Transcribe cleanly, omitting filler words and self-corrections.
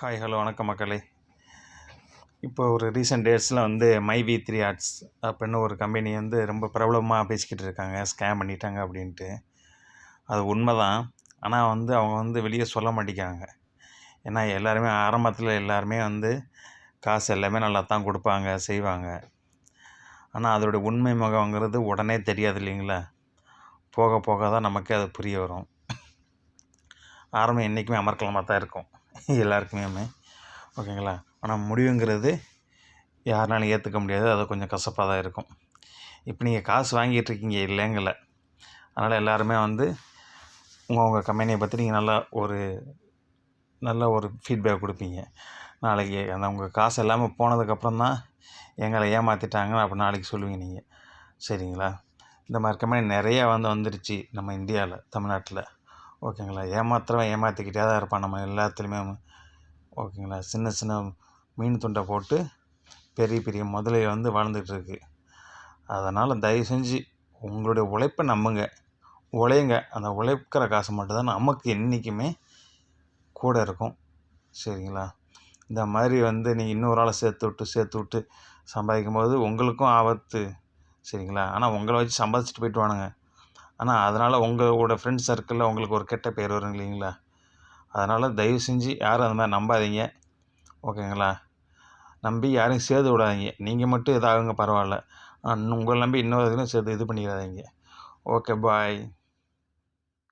Hi hello வணக்கம் மக்களே. இப்போ ஒரு ரீசெண்ட் டேஸில் மைவி3 ஆர்ட்ஸ் அப்படின்னு ஒரு கம்பெனி ரொம்ப பிரபலமாக பேசிக்கிட்டு இருக்காங்க, ஸ்கேம் பண்ணிட்டாங்க அப்படின்ட்டு. அது உண்மை தான். ஆனால் அவங்க வெளியே சொல்ல மாட்டேங்கிறாங்க. ஏன்னா எல்லாருமே ஆரம்பத்தில் எல்லாருமே காசு எல்லாமே நல்லா தான் கொடுப்பாங்க, செய்வாங்க. ஆனால் அதோடைய உண்மை முகங்கிறது உடனே தெரியாது இல்லைங்களா? போக போக தான் நமக்கு அது புரிய வரும். ஆரம்பம் என்றைக்குமே அமர்க்கலமாக தான் இருக்கும் எல்லாருக்குமே, ஓகேங்களா? ஆனால் முடிவுங்கிறது யாருனாலும் ஏற்றுக்க முடியாது. அது கொஞ்சம் கசப்பாக தான் இருக்கும். இப்போ நீங்கள் காசு வாங்கிட்டுருக்கீங்க இல்லைங்கள, அதனால் எல்லாருமே உங்கள் கம்பெனியை பற்றி நீங்கள் நல்ல ஒரு ஃபீட்பேக் கொடுப்பீங்க. நாளைக்கு உங்கள் காசு எல்லாமே போனதுக்கப்புறம் தான் எங்களை ஏமாற்றிட்டாங்க அப்படி நாளைக்கு சொல்லுவீங்க நீங்கள், சரிங்களா? இந்த மாதிரி கம்பெனி நிறையா வந்துருச்சு நம்ம இந்தியாவில், தமிழ்நாட்டில், ஓகேங்களா? ஏமாத்துறவன் ஏமாற்றிக்கிட்டே தான் இருப்பான் நம்ம எல்லாத்துலேயுமே, ஓகேங்களா? சின்ன சின்ன மீன் துண்டை போட்டு பெரிய பெரிய முதலை வாழ்ந்துகிட்ருக்கு. அதனால் தயவு செஞ்சு உங்களுடைய உழைப்பை நம்புங்க, உழையுங்க. அந்த உழைக்கிற காசு மட்டும்தான் நமக்கு என்றைக்குமே கூட இருக்கும், சரிங்களா? இந்த மாதிரி நீங்கள் இன்னொரு ஆளை சேர்த்து விட்டு சம்பாதிக்கும் போது உங்களுக்கும் ஆபத்து, சரிங்களா? ஆனால் உங்களை வச்சு சம்பாதிச்சுட்டு போயிட்டு வானுங்க. ஆனால் அதனால் உங்களோட ஃப்ரெண்ட்ஸ் சர்க்கிளில் உங்களுக்கு ஒரு கெட்ட பேர் வரும் இல்லைங்களா? அதனால் தயவு செஞ்சு யாரும் அந்த மாதிரி நம்பாதீங்க, ஓகேங்களா? நம்பி யாரையும் சேர்த்து விடாதீங்க. நீங்கள் மட்டும் இதாகுங்க பரவாயில்ல, உங்களை நம்பி இன்னொரு சேர்த்து இது பண்ணிடாதீங்க. ஓகே, பாய்.